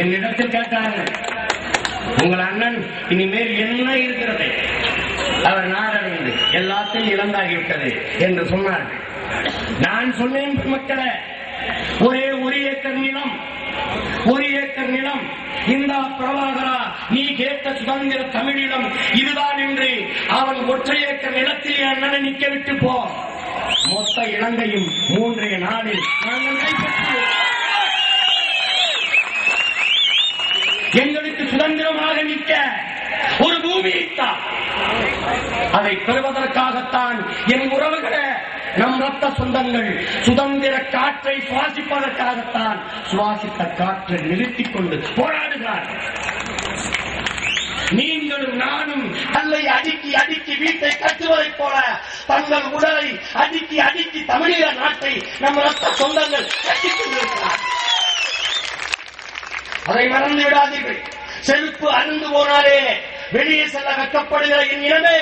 என்னிடத்தில் கேட்டார்கள், உங்கள் அண்ணன் இனிமேல் என்ன இருக்கிறது? அவர் நாடடைந்து எல்லாத்தையும் இழந்தாகிவிட்டது என்று சொன்னார்கள். நான் சொன்னேன், மக்களே, ஒரே ஒரு ஏக்கர் நிலம், ஒரு ஏக்கர் நிலம், இந்த பிரபாகரா நீ கேட்ட சுதந்திர தமிழிடம் இதுதான் என்று அவன் ஒற்றை ஏக்கர் நிலத்தில் அண்ணனை நிக்க விட்டு போ. மொத்த இலங்கையும் 3 நாளில் நாங்கள் கைப்பற்றுவோம். எங்களுக்கு சுதந்திரமாக நிற்க ஒரு பூமியைத்தான். அதை பெறுவதற்காகத்தான் என் உறவுகளே, நம் ரத்த சொந்தங்கள் சுதந்திர காற்றை சுவாசிப்பதற்காகத்தான் சுவாசித்த காற்றை நிறுத்திக் கொண்டு போராடுகிறார்கள். நீங்களும் நானும் கல்லை அடுக்கி அடுக்கி வீட்டை கட்டுவதைப் போல தங்கள் உடலை அடுக்கி அடுக்கி தமிழீழ நாட்டை நம் ரத்த சொந்தங்கள் கட்டிக் கொண்டிருக்கிறார்கள். அதை மறந்து விடாதீர்கள். செருப்பு அருந்து போனாலே வெளியே செல்ல வைக்கப்படுகிற என் இனமே,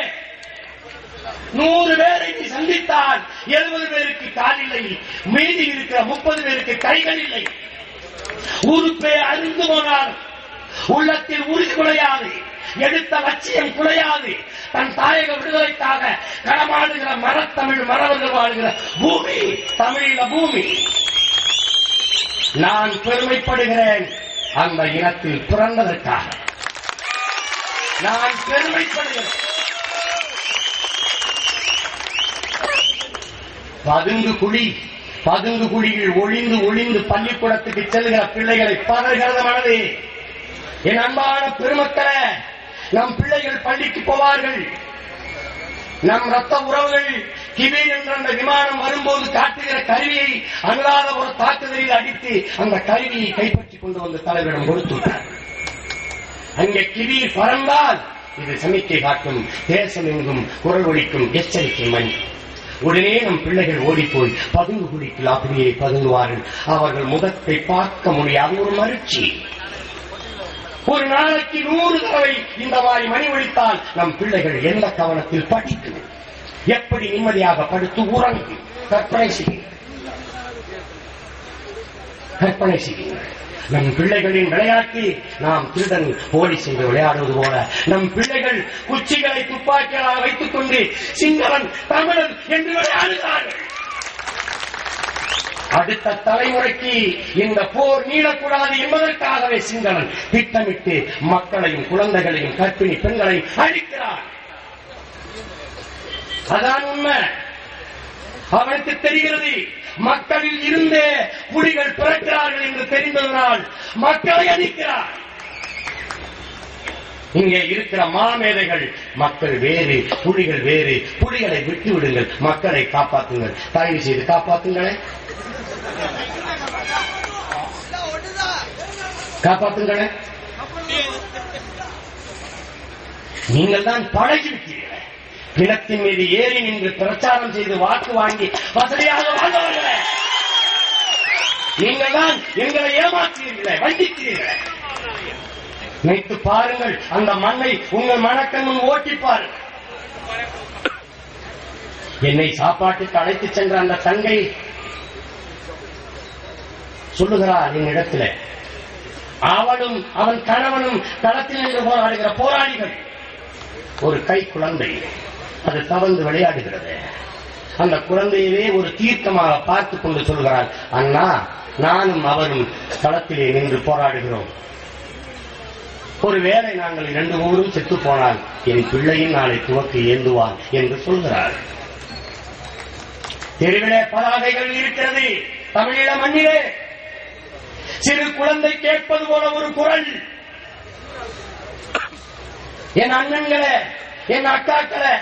100 பேரை நீ சந்தித்தால் 70 பேருக்கு கால் இல்லை, மீதி இருக்கிற 30 பேருக்கு கைகள் இல்லை. உறுப்பே அருந்து போனால் உள்ளத்தில் உறுதி குலையாது, எடுத்த லட்சியம் குலையாது. தன் தாயக விடுதலைக்காக களமாடுகிற மரத்தமிழ் மரபர்கள் வாழ்கிற பூமி தமிழீழ பூமி. நான் பெருமைப்படுகிறேன் அந்த இனத்தில் பிறந்ததற்காக. நான் பெருமைப்படுகிறேன். பதுங்கு குழியில் ஒளிந்து ஒளிந்து பள்ளிக்கூடத்துக்கு செல்கிற பிள்ளைகளை பதறுகிறது மனது. என் அன்பான பெருமக்களே, நம் பிள்ளைகள் பள்ளிக்கு போவார்கள். நம் ரத்த உறவுகள் கிபீர் என்ற அந்த விமானம் வரும்போது காட்டுகிற கருவியை அல்லாத ஒரு தாக்குதலில் அடித்து அந்த கருவியை கைப்பற்றிக் கொண்டு வந்து தலைவரிடம் கொடுத்துள்ளார். அங்கே கிபீர் பறந்தால் இது சமிக்கை காட்டும், தேசம் எங்கும் குரல் ஒலிக்கும் எச்சரிக்கை மணி. உடனே நம் பிள்ளைகள் ஓடிப்போய் பதுங்கு குழிக்குள் அப்படியே பதுங்குவார்கள். அவர்கள் முகத்தை பார்க்க முடியாத ஒரு மகிழ்ச்சி. ஒரு நாளைக்கு 100 தடவை இந்த மாதிரி மணி ஒலித்தால் நம் பிள்ளைகள் எந்த கவனத்தில் படிக்கும், எப்படி நிம்மதியாக படுத்து உறங்கும். கற்பனை செய்யுங்கள். நம் பிள்ளைகளின் விளையாட்டு நாம் திருடன் போலி செய்து விளையாடுவது போல நம் பிள்ளைகள் குச்சிகளை துப்பாக்கிகளாக வைத்துக் கொண்டு சிங்களன் தமிழன் என்று விளையாடுகிறார்கள். அடுத்த தலைமுறைக்கு இந்த போர் நீளக்கூடாது என்பதற்காகவே சிங்களன் திட்டமிட்டு மக்களையும் குழந்தைகளையும் கர்ப்பிணி பெண்களையும் அழிக்கிறார். அதான் உண்மை. அவனுக்கு தெரிகிறது, மக்களில் இருந்தே புலிகள் பிறக்கிறார்கள் என்று தெரிந்ததனால் மக்களை அழிக்கிறார். இங்கே இருக்கிற மாமேதைகள், மக்கள் வேறு, புலிகள் வேறு, புலிகளை விட்டு விடுங்கள், மக்களை காப்பாற்றுங்கள், தயவு செய்து காப்பாற்றுங்களேன், காப்பாற்றுங்களேன். நீங்கள் தான் பழகிவிட்டீர்கள். பிணத்தின் மீது ஏறி நின்று பிரச்சாரம் செய்து வாக்கு வாங்கி வசதியாக வாழ்ந்தவர்களே, நீங்கள் தான் எங்களை ஏமாற்றீர்களே, வஞ்சிக்கிறீர்களே. நினைத்து பாருங்கள், அந்த மண்ணை உங்கள் மனக்கண் முன் ஓட்டி பாருங்கள். என்னை சாப்பாட்டுக்கு அழைத்துச் சென்ற அந்த தங்கை சொல்லுகிறார் என்னிடத்தில், அவனும் அவன் கணவனும் களத்தில் நின்று போராடுகிற போராளிகள். ஒரு கை குழந்தை அது தவழ்ந்து விளையாடுகிறது. அந்த குழந்தையவே ஒரு தீர்க்கமாக பார்த்துக் கொண்டு சொல்கிறாள், அண்ணா, நானும் அவரும் களத்திலே நின்று போராடுகிறோம். ஒருவேளை நாங்கள் 2 ஊரும் செத்து போனால் என் பிள்ளையும் நாளை துவக்கு ஏந்துவான் என்று சொல்கிறார். தெருவிலே பதாகைகள் இருக்கிறது. தமிழீழ மண்ணிலே சிறு குழந்தை கேட்பது போல ஒரு குரல், என் அண்ணன்களே, என் அக்காக்களே,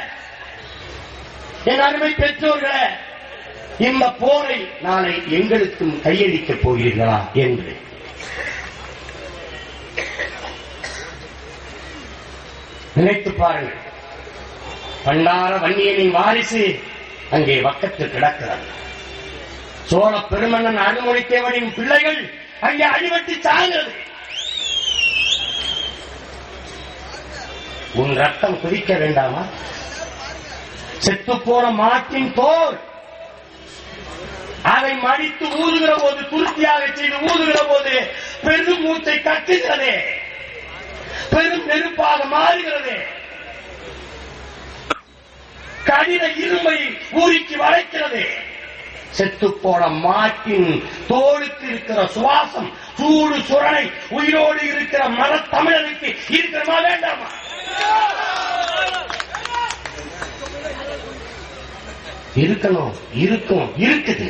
என் அருமை பெற்றோர்களே, இந்த போரை நாளை எங்களுக்கும் கையளிக்கப் போகிறீர்களா என்று. நினைத்து பாருங்கள். பண்டார வன்னியனின் வாரிசு அங்கே வக்கத்தில் கிடக்கிறது. சோழ பெருமன்னன் அருள்மொழித்தேவனின் பிள்ளைகள் அங்கே அடிபட்டு சாகிறது. உன் ரத்தம் குதிக்க வேண்டாமா? செத்து போன மாட்டின் தோல் அதை மடித்து ஊதுகிற போது, துருத்தியாக செய்து ஊதுகிற போது பெரும் மூச்சை கட்டுகிறதே, பெரும் நெருப்பாக மாறுகிறது, கடின இரும்பை ஊறிக்கு வளைக்கிறது. செத்து போன மாட்டின் தோளுக்கு இருக்கிற சுவாசம், சூடு சுரணை உயிரோடு இருக்கிற மரத்தமிழனுக்கு இருக்கிறமா வேண்டாமா? இருக்கணும், இருக்கும், இருக்குது,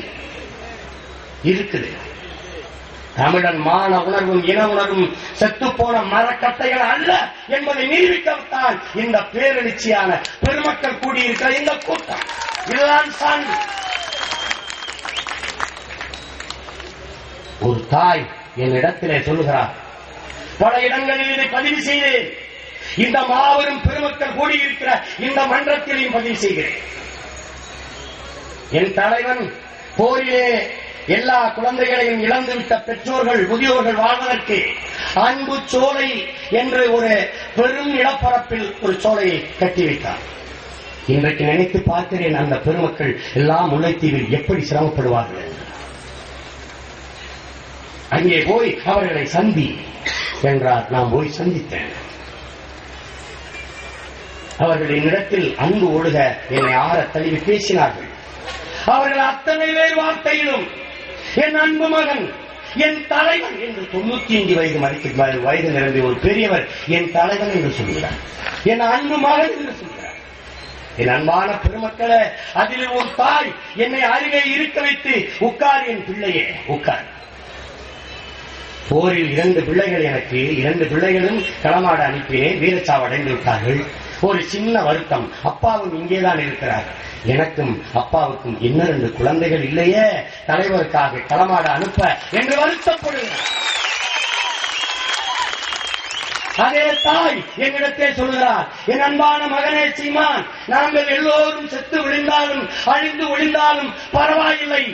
இருக்குது. தமிழன் மான உணர்வும் இன உணர்வும் செத்து போன மரக்கட்டைகள் அல்ல என்பதை நிரூபிக்கத்தான் இந்த பேரெழுச்சியான பெருமக்கள் கூடியிருக்கிற இந்த கூட்டம். இதுதான் சான்று. ஒரு தாய் என்னிடத்திலே சொல்லுகிறார், பல இடங்களில் இதை பதிவு செய்தேன், இந்த மாபெரும் பெருமக்கள் கூடியிருக்கிற இந்த மன்றத்திலையும் பதிவு செய்கிறேன். என் தலைவன் போரிலே எல்லா குழந்தைகளையும் இழந்துவிட்ட பெற்றோர்கள் முதியோர்கள் வாழ்வதற்கு அன்பு சோலை என்று ஒரு பெரும் நிலப்பரப்பில் ஒரு சோலையை கட்டி வைத்தார். இன்றைக்கு நினைத்து பார்க்கிறேன், அந்த பெருமக்கள் எல்லாம் முல்லைத்தீவில் எப்படி சிரமப்படுவார்கள் என்று. அங்கே போய் அவர்களை சந்தி என்றார். நான் போய் சந்தித்தேன். அவர்களின் இடத்தில் அன்பு ஒழுக என்னை ஆற தழுவி பேசினார்கள். அவர்கள் அத்தனை பேர் வார்த்தையிலும் என் அன்பு மகன், என் தலைவன் என்று 95 வயது நிரம்பிய ஒரு பெரியவர் என் தலைவன் என்று சொல்கிறார், என் அன்பு மகன் என்று சொல்கிறார். என் அன்பான பெருமக்களே, அதில் ஒரு தாய் என்னை அருகே இருக்க வைத்து, உட்கார் என் பிள்ளையே உட்கார். போரில் 2 பிள்ளைகள், எனக்கு 2 பிள்ளைகளும் களமாட அனுப்பினேன், வீரச்சாவு அடைந்து விட்டார்கள். ஒரு சின்ன வருத்தம், அப்பாவும் இங்கேதான் இருக்கிறார். எனக்கும் அப்பாவுக்கும் இன்னும் 2 குழந்தைகள் இல்லையே, தலைவருக்காக களமாட அனுப்ப என்று வருத்தப்படுகிறார். அதே தாய் என்னிடத்தே சொல்கிறார், என் அன்பான மகனே சீமான், நாங்கள் எல்லோரும் செத்து விழுந்தாலும் அழிந்து ஒழிந்தாலும் பரவாயில்லை,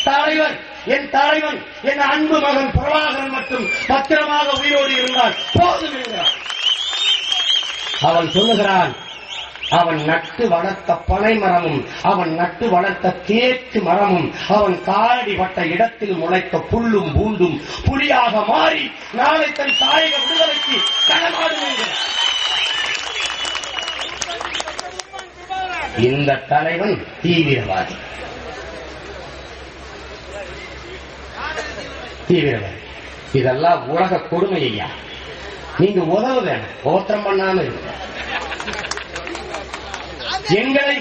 தலைவர் என் தலைவன் என் அன்பு மகன் பிரபாகரன் மட்டும் பத்திரமாக உயிரோடு இருந்தால் போதும் என்கிறார். அவன் சொல்லுகிறான், அவன் நட்டு வளர்த்த பனை மரமும் அவன் நட்டு வளர்த்த தேக்கு மரமும் அவன் காலடி பட்ட இடத்தில் முளைத்த புல்லும் பூண்டும் புலியாக மாறி நாளை தன் தாயக விடுதலைக்கு களமாடும் என்கிறார். இந்த தலைவன் தீவிரவாதி, தீவிரவாதி. இதெல்லாம் உலக கொடுமை ஐயா. நீங்க உதவு வேணும், ஓத்திரம் பண்ணாம இருக்க.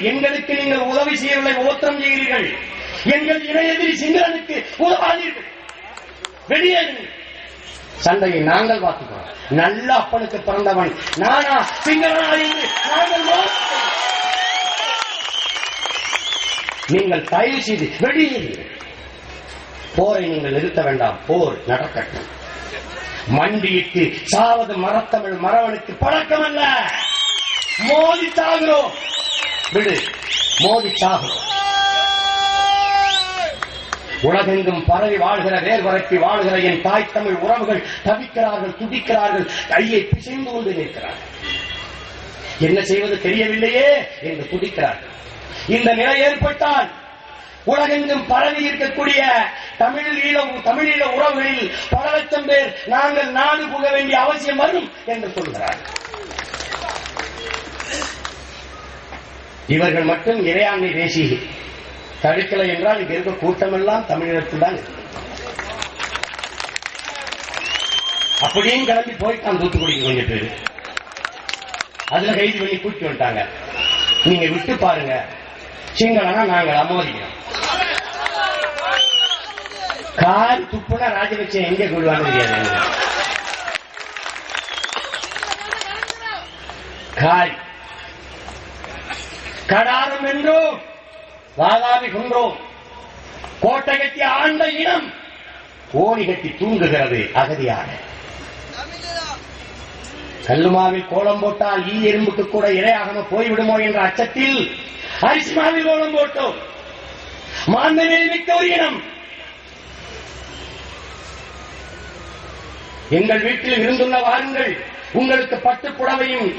எங்களுக்கு நீங்கள் உதவி செய்யவில்லை, ஓத்திரம் செய்கிறீர்கள். எங்கள் இணையெதிரி சிங்களனுக்கு உதவாதீர்கள், வெளியேறுங்கள். சண்டையை நாங்கள் பார்த்துக்கிறோம். நல்ல அப்பனுக்கு பிறந்தவன் நானா சிங்களனா என்று நாங்கள் நீங்கள் தயவு செய்து வெளியேறுங்கள். போரை நீங்கள் நிறுத்த வேண்டாம், போர் நடக்கட்டும். மண்டியிட்டு சாவது மரத்தமிழ் மரவனுக்கு பழக்கம் அல்ல. மோதி சாகிறோம், விடு, மோதி சாகிறோம். உலகெங்கும் பரவி வாழ்கிற வேர் வரைக்கு வாழ்கிற என் தாய் தமிழ் உறவுகள் தவிக்கிறார்கள், துடிக்கிறார்கள், கையை பிசைந்து கொண்டு நிற்கிறார்கள். என்ன செய்வது தெரியவில்லையே என்று துடிக்கிறார்கள். இந்த நிலை ஏற்பட்டால் உலகெங்கும் பரவி இருக்கக்கூடிய தமிழீழ உறவுகளில் பல லட்சம் பேர் நாங்கள் நாடு புக வேண்டிய அவசியம் வரும் என்று சொல்கிறார். இவர்கள் மட்டும் இறையாண்மை பேசி தடுக்கலை என்றால் இங்க இருக்க கூட்டமெல்லாம் தமிழகத்தில் தான். அப்படியும் கிளம்பி போயிட்டான் தூத்துக்குடிக்கு கொஞ்சம் பேரு. அதுல கைது பண்ணி கூட்டி வந்துட்டாங்க. நீங்க விட்டு பாருங்க, சிங்களனா நாங்கள் அமோதிக்கிறோம். கால் துப்புனா ராஜபக்சே எங்கே கொள்வாங்க தெரியாது. காய் கடாரம் என்றோம், வாதாபி கொன்றோம். கோட்டை கட்டி ஆண்ட இனம் ஓடி கட்டி தூங்குகிறது அகதியாக. கல்லுமாவில் கோலம் போட்டால் ஈ எறும்புக்கு கூட இரையாகாம போய்விடுமோ என்ற அச்சத்தில் அரிசிமாவில் கோலம் போட்டோம். மாண்புமிகு மிக்க ஒரு இனம். எங்கள் வீட்டில் விருந்துள்ள வாருங்கள், உங்களுக்கு பட்டு புடவையும்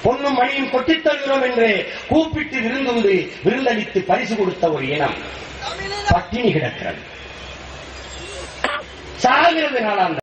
பொன்னும் மணியும் கொட்டித் தருகிறோம் என்று கூப்பிட்டு விருந்துண்டு விருந்தளித்து பரிசு கொடுத்த ஒரு இனம் பட்டினி கிடக்கிறது, சாகிறது நாளாந்த